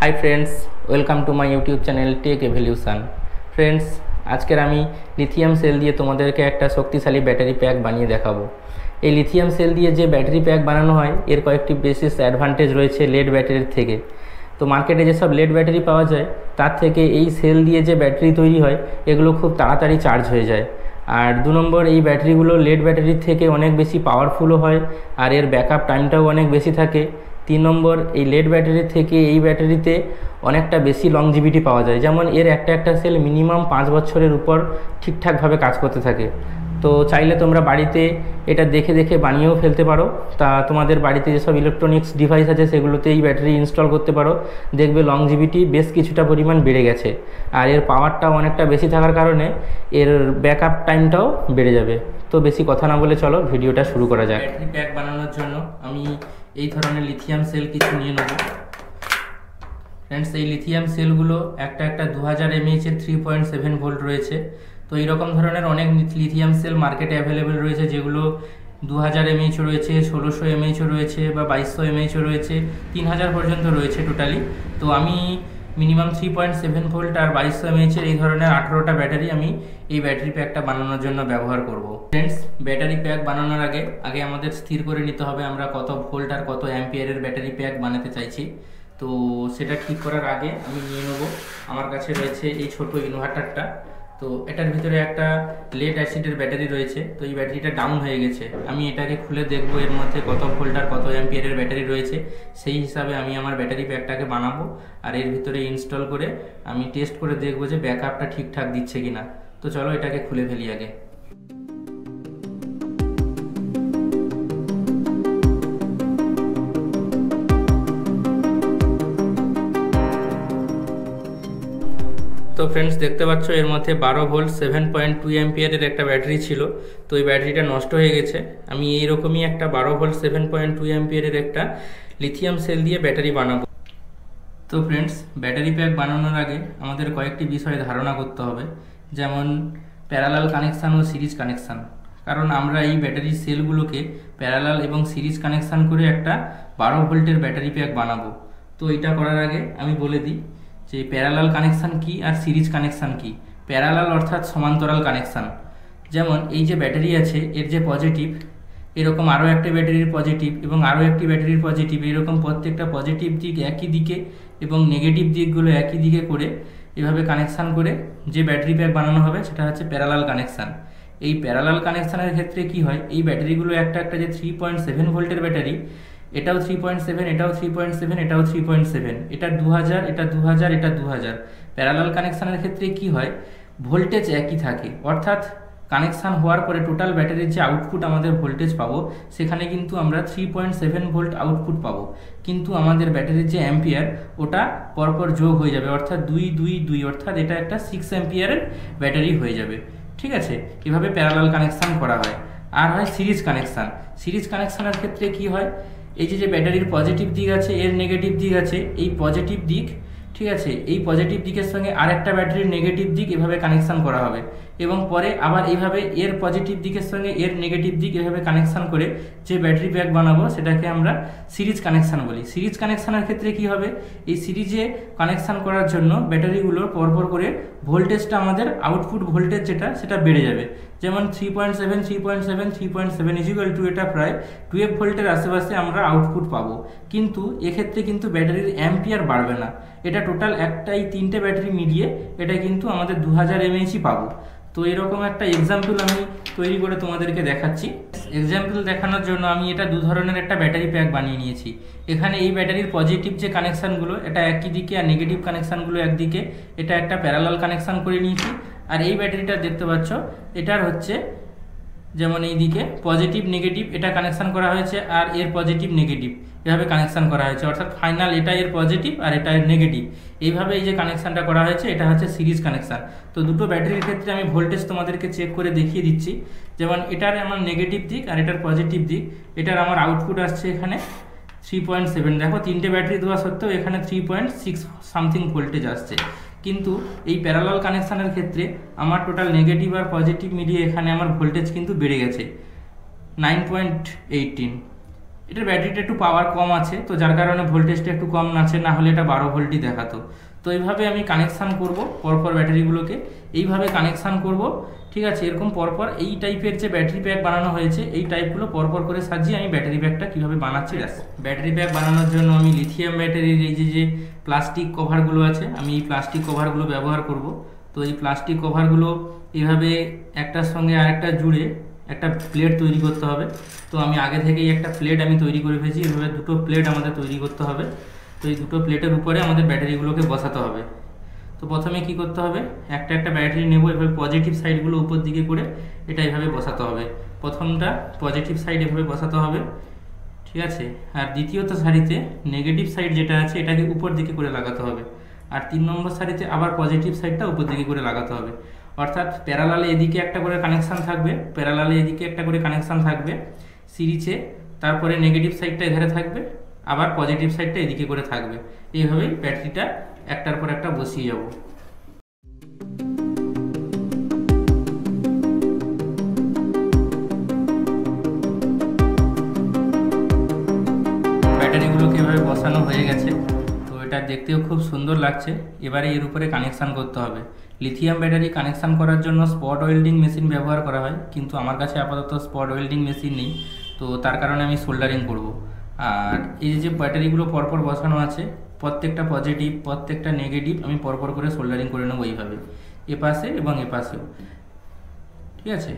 High friends, welcome to my YouTube channel tech evolution. Friends, আজকের আমি lithium sell দিয়ে তোমাদেরকে একটা শক্তিশালী ব্যাটারি প্যাক বানিয়ে দেখাবো। এই লিথিয়াম সেল দিয়ে যে ব্যাটারি প্যাক বানানো হয় এর কয়েকটি বিশেষ অ্যাডভান্টেজ রয়েছে লেড ব্যাটারির থেকে। তো মার্কেটে যেসব লেড ব্যাটারি পাওয়া যায় তার থেকে এই সেল দিয়ে যে ব্যাটারি তৈরি হয় এগুলো খুব তাড়াতাড়ি চার্জ হয়ে যায়। আর 2 নম্বর, এই ব্যাটারিগুলো লেড ব্যাটারির থেকে অনেক বেশি পাওয়ারফুলও হয় আর এর ব্যাকআপ টাইমটাও অনেক বেশি থাকে। 3 নম্বর, এই লেড ব্যাটারির থেকে এই ব্যাটারিতে অনেকটা বেশি লংজিভিটি পাওয়া যায়, যেমন এর একটা সেল মিনিমাম 5 বছরের উপর ঠিকঠাকভাবে কাজ করতে থাকে। তো চাইলে তোমরা বাড়িতে এটা দেখে দেখে বানিয়েও ফেলতে পারো। তা তোমাদের বাড়িতে যেসব ইলেকট্রনিক্স ডিভাইস আছে সেগুলোতে এই ব্যাটারি ইনস্টল করতে পারো, দেখবে লংজিভিটি বেশ কিছুটা পরিমাণ বেড়ে গেছে। আর এর পাওয়ারটাও অনেকটা বেশি থাকার কারণে এর ব্যাকআপ টাইমটাও বেড়ে যাবে। তো বেশি কথা না বলে চলো ভিডিওটা শুরু করা যাক। ব্যাটারি প্যাক বানানোর জন্য আমি এই ধরনের লিথিয়াম সেল কিছু নিয়ে নেব। ফ্রেন্ডস, এই লিথিয়াম সেলগুলো একটা 2000 mAh এর 3.7 ভোল্ট রয়েছে। তো এইরকম ধরনের অনেক লিথিয়াম সেল মার্কেটে অ্যাভেলেবেল রয়েছে, যেগুলো 2000 mAh রয়েছে, 1600 mAh রয়েছে, বা 2200 mAh রয়েছে, 3000 পর্যন্ত রয়েছে টোটালি। তো আমি মিনিমাম 3.7 ভোল্ট আর 2200 mAh এই ধরনের 18টা ব্যাটারি আমি এই ব্যাটারি প্যাকটা বানানোর জন্য ব্যবহার করব। ফ্রেন্ডস, ব্যাটারি প্যাক বানানোর আগে আমাদের স্থির করে নিতে হবে আমরা কত ভোল্ট আর কত অ্যাম্পিয়ারের ব্যাটারি প্যাক বানাতে চাইছি। তো সেটা ঠিক করার আগে আমি নিয়ে নেব, আমার কাছে রয়েছে এই ছোট ইনভার্টারটা। তো এটার ভিতরে একটা লেড অ্যাসিডের ব্যাটারি রয়েছে। তো এই ব্যাটারিটা ডাউন হয়ে গেছে, আমি এটাকে খুলে দেখব এর মধ্যে কত ভোল্ট আর কত অ্যাম্পিয়ারের ব্যাটারি রয়েছে। সেই হিসাবে আমি আমার ব্যাটারি প্যাকটাকে বানাবো আর এর ভিতরে ইনস্টল করে আমি টেস্ট করে দেখব যে ব্যাকআপটা ঠিকঠাক দিচ্ছে কিনা। তো চলো এটাকে খুলে ফেলি আগে। তো ফ্রেন্ডস, দেখতে পাচ্ছ এর মধ্যে 12 ভোল্ট 7.2 অ্যাম্পিয়ারের একটা ব্যাটারি ছিল। তো এই ব্যাটারিটা নষ্ট হয়ে গেছে। আমি এইরকমই একটা 12 ভোল্ট 7.2 অ্যাম্পিয়ারের একটা লিথিয়াম সেল দিয়ে ব্যাটারি বানাবো। তো ফ্রেন্ডস, ব্যাটারি প্যাক বানানোর আগে আমাদের কয়েকটি বিষয়ে ধারণা করতে হবে, যেমন প্যারালাল কানেকশান ও সিরিজ কানেকশান। কারণ আমরা এই ব্যাটারি সেলগুলোকে প্যারালাল এবং সিরিজ কানেকশান করে একটা 12 ভোল্টের ব্যাটারি প্যাক বানাবো। তো এটা করার আগে আমি বলে দিই যে প্যারালাল কানেকশান কি আর সিরিজ কানেকশান কি। প্যারালাল অর্থাৎ সমান্তরাল কানেকশান, যেমন এই যে ব্যাটারি আছে এর যে পজিটিভ, এরকম আরও একটা ব্যাটারির পজিটিভ এবং আরও একটি ব্যাটারির পজিটিভ, এরকম প্রত্যেকটা পজিটিভ দিক একই দিকে এবং নেগেটিভ দিকগুলো একই দিকে করে এভাবে কানেকশান করে যে ব্যাটারি প্যাক বানানো হবে সেটা হচ্ছে প্যারালাল কানেকশান। এই প্যারালাল কানেকশানের ক্ষেত্রে কি হয়, এই ব্যাটারিগুলো একটা যে 3.7 ভোল্টের ব্যাটারি, এটাও 3.7, এটাও 3.7, এটাও 3.7, এটা 2000, এটা 2000, এটা 2000। প্যারালাল কানেকশানের ক্ষেত্রে কি হয়, ভোল্টেজ একই থাকে, অর্থাৎ কানেকশান হওয়ার পরে টোটাল ব্যাটারির যে আউটপুট আমাদের ভোল্টেজ পাবো সেখানে কিন্তু আমরা 3.7 ভোল্ট আউটপুট পাবো। কিন্তু আমাদের ব্যাটারির যে অ্যাম্পিয়ার ওটা পরপর যোগ হয়ে যাবে, অর্থাৎ 2 2 2, অর্থাৎ এটা একটা 6 অ্যাম্পিয়ারের ব্যাটারি হয়ে যাবে। ঠিক আছে, এভাবে প্যারালাল কানেকশান করা হয়। আর হয় সিরিজ কানেকশান। সিরিজ কানেকশানের ক্ষেত্রে কি হয়, এই যে ব্যাটারির পজিটিভ দিক আছে, এর নেগেটিভ দিক আছে, এই পজিটিভ দিক, ঠিক আছে, এই পজিটিভ দিকের সঙ্গে আরেকটা ব্যাটারির নেগেটিভ দিক এভাবে কানেকশান করা হবে এবং পরে আবার এইভাবে এর পজিটিভ দিকের সঙ্গে এর নেগেটিভ দিক এভাবে কানেকশান করে যে ব্যাটারি প্যাক বানাবো সেটাকে আমরা সিরিজ কানেকশান বলি। সিরিজ কানেকশানের ক্ষেত্রে কি হবে, এই সিরিজে কানেকশান করার জন্য ব্যাটারিগুলোর পরপর করে ভোল্টেজটা আমাদের আউটপুট ভোল্টেজ যেটা সেটা বেড়ে যাবে। যেমন 3.7 3.7 3.7 ইকুয়াল টু এটা প্রায় 12 ভোল্টের আশেপাশে আমরা আউটপুট পাবো। কিন্তু এক্ষেত্রে কিন্তু ব্যাটারির অ্যাম্পিয়ার বাড়বে না, এটা টোটাল এই 3টে ব্যাটারি মিলিয়ে এটা কিন্তু আমাদের 2000 mAh পাবো। তো এরকম একটা এক্সাম্পল আমি তৈরি করে তোমাদেরকে দেখাচ্ছি। এক্সাম্পল দেখানোর জন্য আমি এটা 2 ধরনের একটা ব্যাটারি প্যাক বানিয়ে নিয়েছি। এখানে এই ব্যাটারির পজিটিভ যে কানেকশানগুলো এটা একই দিকে আর নেগেটিভ কানেকশানগুলো একদিকে, এটা একটা প্যারালাল কানেকশান করে নিয়েছি। আর এই ব্যাটারিটা দেখতে পাচ্ছ এটার হচ্ছে যেমন এই দিকে পজিটিভ নেগেটিভ এটা কানেকশান করা হয়েছে আর এর পজিটিভ নেগেটিভ এভাবে কানেকশান করা হয়েছে, অর্থাৎ ফাইনাল এটা এর পজিটিভ আর এটা এর নেগেটিভ। এইভাবে এই যে কানেকশানটা করা হয়েছে এটা হচ্ছে সিরিজ কানেকশান। তো দুটো ব্যাটারির ক্ষেত্রে আমি ভোল্টেজ তোমাদেরকে চেক করে দেখিয়ে দিচ্ছি। যেমন এটার আমার নেগেটিভ দিক আর এটার পজিটিভ দিক, এটার আমার আউটপুট আসছে এখানে 3.7। দেখো 3টে ব্যাটারি দেওয়া সত্ত্বেও এখানে 3.6 সামথিং ভোল্টেজ আসছে। কিন্তু এই প্যারালাল কানেকশানের ক্ষেত্রে আমার টোটাল নেগেটিভ আর পজিটিভ মিলিয়ে এখানে আমার ভোল্টেজ কিন্তু বেড়ে গেছে 9.18। এটার ব্যাটারিটা একটু পাওয়ার কম আছে, তো যার কারণে ভোল্টেজটা একটু কম আছে, না হলে এটা 12 ভোল্টই দেখাতো। তো এইভাবে আমি কানেকশান করব পরপর ব্যাটারিগুলোকে, এইভাবে কানেকশান করব, ঠিক আছে। এরকম পরপর এই টাইপের যে ব্যাটারি প্যাক বানানো হয়েছে এই টাইপগুলো পরপর করে সাজিয়ে আমি ব্যাটারি প্যাকটা কীভাবে বানাচ্ছি দেখো। ব্যাটারি প্যাক বানানোর জন্য আমি লিথিয়াম ব্যাটারির এই যে প্লাস্টিক কভারগুলো আছে, আমি এই প্লাস্টিক কভারগুলো ব্যবহার করব। তো এই প্লাস্টিক কভারগুলো এইভাবে একটার সঙ্গে আরেকটা জুড়ে একটা প্লেট তৈরি করতে হবে। তো আমি আগে থেকেই একটা প্লেট আমি তৈরি করে ফেলেছি, এভাবে দুটো প্লেট আমাদের তৈরি করতে হবে। তো এই দুটো প্লেটের উপরে আমাদের ব্যাটারিগুলোকে বসাতে হবে। তো প্রথমে কি করতে হবে, একটা একটা ব্যাটারি নেব, এভাবে পজিটিভ সাইডগুলো উপর দিকে করে এটা এভাবে বসাতে হবে। প্রথমটা পজিটিভ সাইড এভাবে বসাতে হবে, ঠিক আছে। আর দ্বিতীয়ত সারিতে নেগেটিভ সাইড যেটা আছে এটাকে উপর দিকে করে লাগাতে হবে। আর 3 নম্বর সারিতে আবার পজিটিভ সাইডটা উপর দিকে করে লাগাতে হবে। অর্থাৎ প্যারালালে এদিকে একটা করে কানেকশান থাকবে, প্যারালালে এদিকে একটা করে কানেকশান থাকবে সিরিজে, তারপরে নেগেটিভ সাইডটা এধারে থাকবে, আবার পজিটিভ সাইডটা এদিকে করে থাকবে। এইভাবেই ব্যাটারিটা একটার পর একটা বসিয়ে যাব। ব্যাটারিগুলোকে এভাবে বসানো হয়ে গেছে, তো এটা দেখতেও খুব সুন্দর লাগছে। এবারে এর উপরে কানেকশান করতে হবে। লিথিয়াম ব্যাটারি কানেকশান করার জন্য স্পট ওয়েল্ডিং মেশিন ব্যবহার করা হয়, কিন্তু আমার কাছে আপাতত স্পট ওয়েল্ডিং মেশিন নেই, তো তার কারণে আমি সোল্ডারিং করব। আর এই যে ব্যাটারিগুলো পরপর বসানো আছে, প্রত্যেকটা পজিটিভ প্রত্যেকটা নেগেটিভ আমি পরপর করে সোল্ডারিং করে নেবো এইভাবে, এপাশে এবং এপাশেও, ঠিক আছে।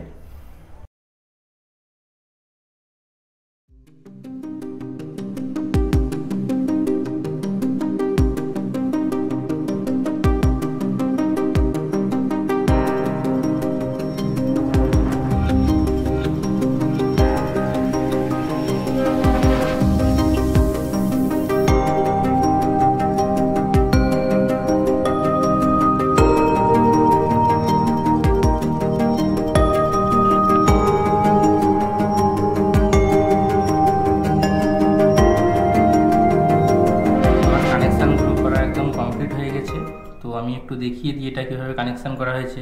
তো আমি একটু দেখিয়ে দিই এটা কীভাবে কানেকশান করা হয়েছে।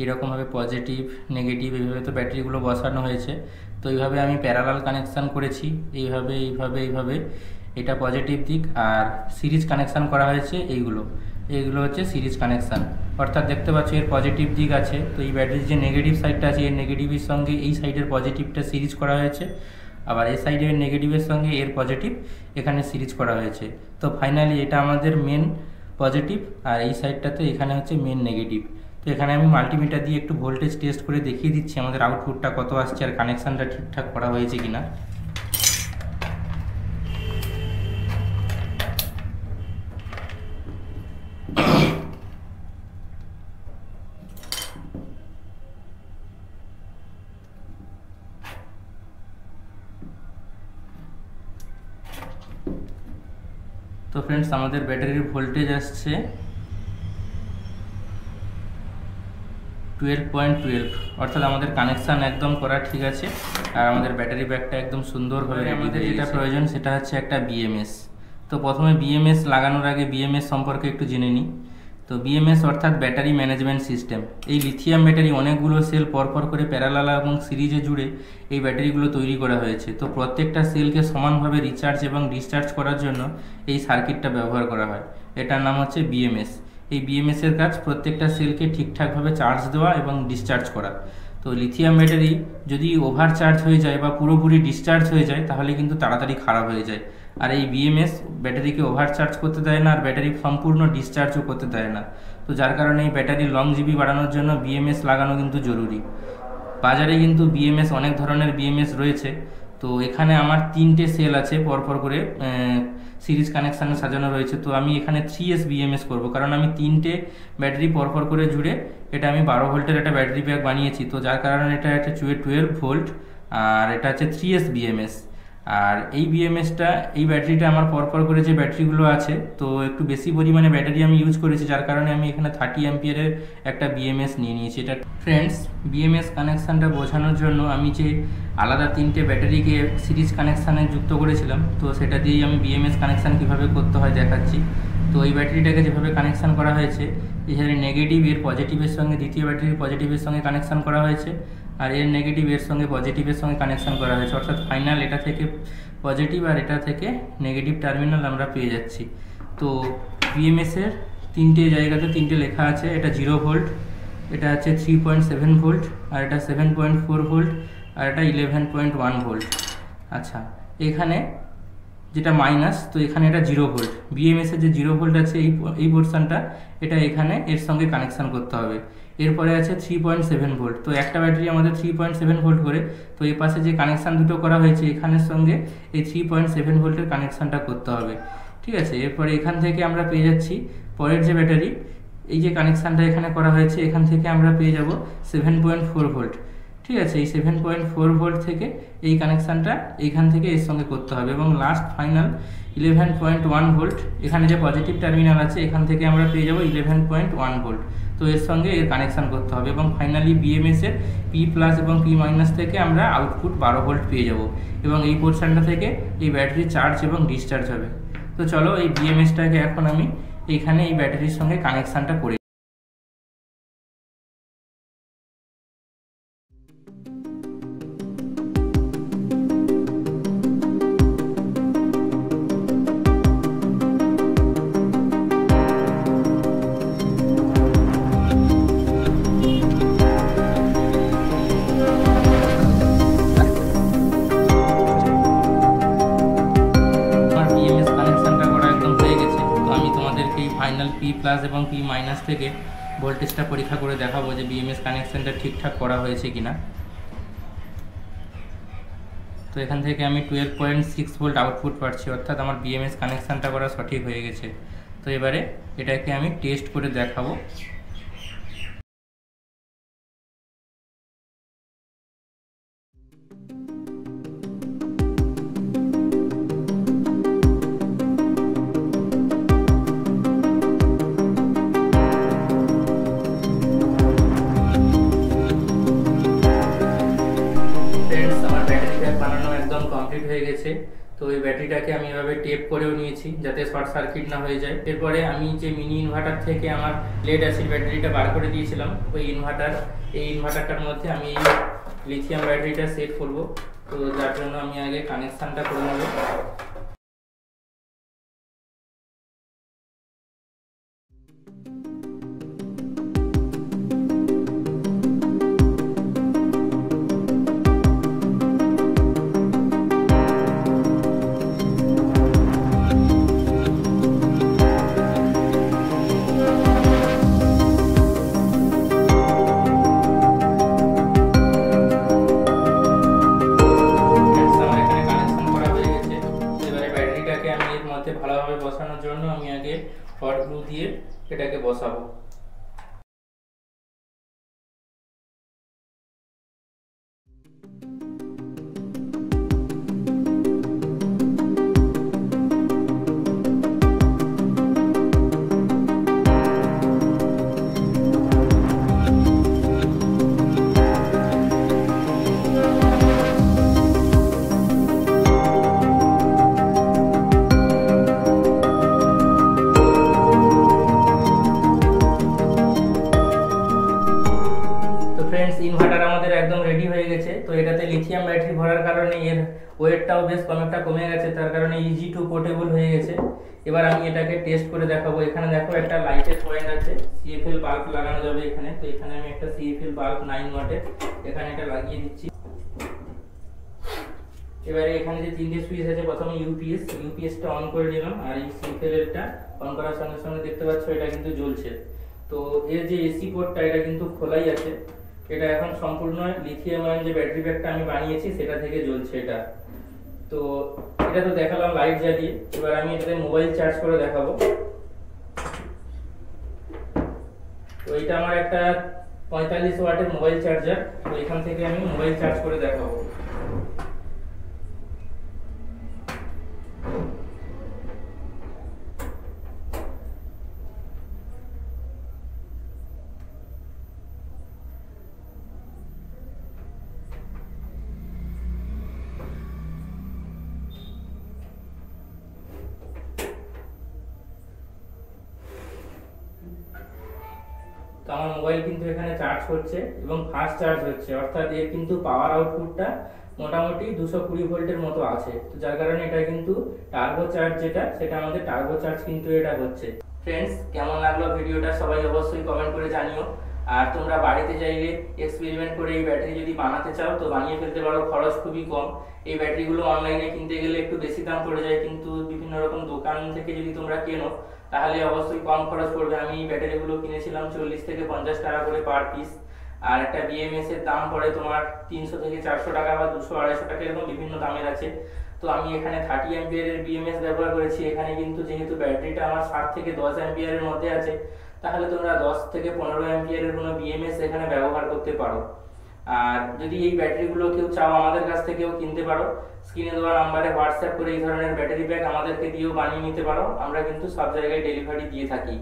এরকমভাবে পজিটিভ নেগেটিভ এইভাবে তো ব্যাটারিগুলো বসানো হয়েছে। তো এইভাবে আমি প্যারালাল কানেকশান করেছি, এইভাবে এইভাবে এইভাবে, এটা পজিটিভ দিক। আর সিরিজ কানেকশান করা হয়েছে এইগুলো হচ্ছে সিরিজ কানেকশান। অর্থাৎ দেখতে পাচ্ছ এর পজিটিভ দিক আছে, তো এই ব্যাটারির যে নেগেটিভ সাইডটা আছে এর নেগেটিভের সঙ্গে এই সাইডের পজিটিভটা সিরিজ করা হয়েছে, আবার এই সাইডের নেগেটিভের সঙ্গে এর পজিটিভ এখানে সিরিজ করা হয়েছে। তো ফাইনালি এটা আমাদের মেন পজিটিভ, আর এই সাইডটাতে এখানে হচ্ছে মেন নেগেটিভ। তো এখানে আমি মাল্টিমিটার দিয়ে একটু ভোল্টেজ টেস্ট করে দেখিয়ে দিচ্ছি আমাদের আউটপুটটা কত আসছে আর কানেকশানটা ঠিকঠাক করা হয়েছে কিনা। তো ফ্রেন্ডস আমাদের ব্যাটারির ভোল্টেজ আসছে 12.12, অর্থাৎ আমাদের কানেকশান একদম করা ঠিক আছে। আর আমাদের ব্যাটারি ব্যাগটা একদম সুন্দরভাবে আমাদের যেটা প্রয়োজন সেটা হচ্ছে একটা বিএমএস। তো প্রথমে বিএমএস লাগানোর আগে বিএমএস সম্পর্কে একটু জেনে নিই। তো বিএমএস অর্থাৎ ব্যাটারি ম্যানেজমেন্ট সিস্টেম। এই লিথিয়াম ব্যাটারি অনেকগুলো সেল পরপর করে প্যারালাল এবং সিরিজে জুড়ে এই ব্যাটারিগুলো তৈরি করা হয়েছে। তো প্রত্যেকটা সেলকে সমানভাবে রিচার্জ এবং ডিসচার্জ করার জন্য এই সার্কিটটা ব্যবহার করা হয়, এটার নাম হচ্ছে বিএমএস। এই বিএমএস এর কাজ প্রত্যেকটা সেলকে ঠিকঠাকভাবে চার্জ দেওয়া এবং ডিসচার্জ করা। তো লিথিয়াম ব্যাটারি যদি ওভার চার্জ হয়ে যায় বা পুরোপুরি ডিসচার্জ হয়ে যায় তাহলে কিন্তু তাড়াতাড়ি খারাপ হয়ে যায়। আর এই বিএমএস ব্যাটারিকে ওভার চার্জ করতে দেয় না, আর ব্যাটারি সম্পূর্ণ ডিসচার্জও করতে দেয় না। তো যার কারণে এই ব্যাটারির লং জিবি বাড়ানোর জন্য বিএমএস লাগানো কিন্তু জরুরি। বাজারে কিন্তু বিএমএস অনেক ধরনের বিএমএস রয়েছে। তো এখানে আমার 3টে সেল আছে পরপর করে সিরিজ কানেকশানে সাজানো রয়েছে। তো আমি এখানে 3S বিএমএস করবো, কারণ আমি 3টে ব্যাটারি পরপর করে জুড়ে এটা আমি 12 ভোল্টের একটা ব্যাটারি প্যাক বানিয়েছি। তো যার কারণে এটা একটা 12 ভোল্ট, আর এটা হচ্ছে 3S বিএমএস। আর এই বিএমএসটা এই ব্যাটারিটা আমার পরপর করে যে ব্যাটারিগুলো আছে তো একটু বেশি পরিমাণে ব্যাটারি আমি ইউজ করেছি, যার কারণে আমি এখানে 30 অ্যাম্পিয়ারের একটা বিএমএস নিয়ে নিয়েছি। এটা ফ্রেন্ডস বিএমএস কানেকশানটা বোঝানোর জন্য আমি যে আলাদা 3টে ব্যাটারিকে সিরিজ কানেকশানে যুক্ত করেছিলাম, তো সেটা দিয়েই আমি বিএমএস কানেকশান কীভাবে করতে হয় দেখাচ্ছি। তো এই ব্যাটারিটাকে যেভাবে কানেকশান করা হয়েছে, এখানে নেগেটিভ এর পজিটিভের সঙ্গে দ্বিতীয় ব্যাটারির পজিটিভের সঙ্গে কানেকশান করা হয়েছে, আর এর নেগেটিভ এর সঙ্গে পজিটিভের সঙ্গে কানেকশান করা হয়েছে, অর্থাৎ ফাইনাল এটা থেকে পজিটিভ আর এটা থেকে নেগেটিভ টার্মিনাল আমরা পেয়ে যাচ্ছি। তো বিএমএসের তিনটে জায়গাতে তিনটে লেখা আছে, এটা 0 ভোল্ট, এটা আছে 3.7 ভোল্ট, আর এটা 7.4 ভোল্ট, আর এটা 11.1 ভোল্ট। আচ্ছা, এখানে যেটা মাইনাস, তো এখানে এটা 0 ভোল্ট, বিএমএসের যে 0 ভোল্ট আছে এই পোর্শনটা, এটা এখানে এর সঙ্গে কানেকশান করতে হবে। এরপরে আছে 3.7 ভোল্ট, তো একটা ব্যাটারি আমাদের 3.7 ভোল্ট করে, তো এই পাশে যে কানেকশান দুটো করা হয়েছে এখানের সঙ্গে এই 3.7 ভোল্টের কানেকশানটা করতে হবে। ঠিক আছে, এরপরে এখান থেকে আমরা পেয়ে যাচ্ছি পরের যে ব্যাটারি, এই যে কানেকশানটা এখানে করা হয়েছে এখান থেকে আমরা পেয়ে যাব 7.4 ভোল্ট। ঠিক আছে, এই 7.4 ভোল্ট থেকে এই কানেকশানটা এইখান থেকে এর সঙ্গে করতে হবে, এবং লাস্ট ফাইনাল 11.1 ভোল্ট, এখানে যে পজিটিভ টার্মিনাল আছে এখান থেকে আমরা পেয়ে যাব 11.1 ভোল্ট। তো এর সঙ্গে এর কানেকশান করতে হবে, এবং ফাইনালি বিএমএসের পি প্লাস এবং পি মাইনাস থেকে আমরা আউটপুট 12 ভোল্ট পেয়ে যাব, এবং এই পোর্শনটা থেকে এই ব্যাটারি চার্জ এবং ডিসচার্জ হবে। তো চলো এই বিএমএসটাকে এখন আমি এইখানে এই ব্যাটারির সঙ্গে কানেকশানটা করি। ফাইনাল পি প্লাস এবং পি মাইনাস থেকে ভোল্টেজটা পরীক্ষা করে দেখাবো যে বিএমএস কানেকশানটা ঠিকঠাক করা হয়েছে কিনা। তো এখান থেকে আমি 12.6 ভোল্ট আউটপুট পাচ্ছি, অর্থাৎ আমার বিএমএস কানেকশানটা করা সঠিক হয়ে গেছে। তো এবারে এটাকে আমি টেস্ট করে দেখাবো। কমপ্লিট হয়ে গেছে। তো এই ব্যাটারিটাকে আমি এভাবে টেপ করেও নিয়েছি যাতে শর্ট সার্কিট না হয়ে যায়। এরপরে আমি যে মিনি ইনভার্টার থেকে আমার লেড অ্যাসিড ব্যাটারিটা বার করে দিয়েছিলাম ওই ইনভার্টারটার মধ্যে আমি এই লিথিয়াম ব্যাটারিটা সেট করব। তো যার জন্য আমি আগে কানেকশানটা করে নেব। ভালোভাবে বসানোর জন্য আমি আগে হট গ্লু দিয়ে এটাকে বসাবো। ইনভার্টার আমাদের একদম রেডি হয়ে গেছে। তো এটাতে লিথিয়াম ব্যাটারি ভরার কারণে এর ওয়েটটাও বেশ অনেকটা কমে গেছে, তার কারণে ইজি টু পোর্টেবল হয়ে গেছে। এবার আমি এটাকে টেস্ট করে দেখাবো। এখানে দেখো একটা লাইটের পয়েন্ট আছে, সিএফএল বাল্ব লাগানো যাবে এখানে। তো এখানে আমি একটা সিএফএল বাল্ব 9 ওয়াটের এখানে এটা লাগিয়ে দিচ্ছি। এবারে এখানে যে তিনটে সুইচ আছে, প্রথমে ইউপিএসটা অন করে নিলাম, আর এই সিএফএলটা অন করার সঙ্গে সঙ্গে দেখতে পাচ্ছ এটা কিন্তু জ্বলছে। তো এর যে এসি পোর্টটা এটা কিন্তু খোলাই আছে, এটা এখন সম্পূর্ণ লিথিয়াম আয়ন যে ব্যাটারি প্যাকটা আমি বানিয়েছি সেটা থেকে জ্বলছে এটা। তো এটা তো দেখালাম লাইট জ্বালিয়ে, এবার আমি এটাতে মোবাইল চার্জ করে দেখাবো। তো এটা আমার একটা 45 ওয়াটের মোবাইল চার্জার। তো এখান থেকে আমি মোবাইল চার্জ করে দেখাবো। তো আমার মোবাইল কিন্তু এখানে চার্জ হচ্ছে এবং ফাস্ট চার্জ হচ্ছে, অর্থাৎ এর কিন্তু পাওয়ার আউটপুটটা মোটামুটি 220 ভোল্টের মতো আছে। তো যার কারণে এটা কিন্তু টার্বো চার্জ, যেটা সেটা আমাদের টার্বো চার্জ কিন্তু এটা হচ্ছে। ফ্রেন্ডস, কেমন লাগলো ভিডিওটা সবাই অবশ্যই কমেন্ট করে জানিও। আর তোমরা বাড়িতে চাইলে এক্সপেরিমেন্ট করে এই ব্যাটারি যদি বানাতে চাও তো বানিয়ে ফেলতে পারো, খরচ খুবই কম। এই ব্যাটারিগুলো অনলাইনে কিনতে গেলে একটু বেশি দাম পড়ে যায়, কিন্তু বিভিন্ন রকম দোকান থেকে যদি তোমরা কেনো তাহলে অবশ্যই কম খরচ পড়বে। আমি এই ব্যাটারিগুলো কিনেছিলাম 40 থেকে 50 টাকা করে পার পিস, আর একটা বিএমএস এর দাম পড়ে তোমার 300 থেকে 400 টাকা বা 200-250 টাকা, এরকম বিভিন্ন দামের আছে। তো আমি এখানে 30 অ্যাম্পিয়ারের বিএমএস ব্যবহার করেছি। এখানে কিন্তু যেহেতু ব্যাটারিটা আমার 7 থেকে 10 অ্যাম্পিয়ারের মধ্যে আছে, তাহলে তোমরা 10 থেকে 15 অ্যাম্পিয়ারের কোনো বিএমএস এখানে ব্যবহার করতে পারো। আর যদি এই ব্যাটারিগুলো কেউ চাও আমাদের কাছ থেকেও কিনতে পারো, স্ক্রিনে দেওয়া নাম্বারে হোয়াটসঅ্যাপ করে এই ধরনের ব্যাটারি প্যাক আমাদেরকে দিয়েও বানিয়ে নিতে পারো, আমরা কিন্তু সব জায়গায় ডেলিভারি দিয়ে থাকি।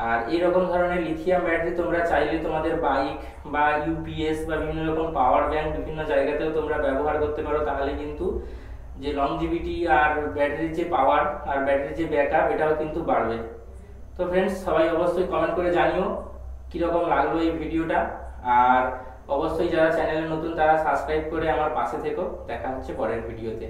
আর এইরকম ধরনের লিথিয়াম ব্যাটারি তোমরা চাইলে তোমাদের বাইক বা ইউপিএস বা বিভিন্ন রকম পাওয়ার ব্যাংক বিভিন্ন জায়গাতেও তোমরা ব্যবহার করতে পারো, তাহলে কিন্তু যে লংজিভিটি আর ব্যাটারির যে পাওয়ার আর ব্যাটারির যে ব্যাকআপ এটাও কিন্তু বাড়বে। তো ফ্রেন্ডস, সবাই অবশ্যই কমেন্ট করে জানিও কীরকম লাগলো এই ভিডিওটা। আর অবশ্যই যারা চ্যানেলে নতুন তারা সাবস্ক্রাইব করে আমার পাশে থেকো। দেখা হচ্ছে পরের ভিডিওতে।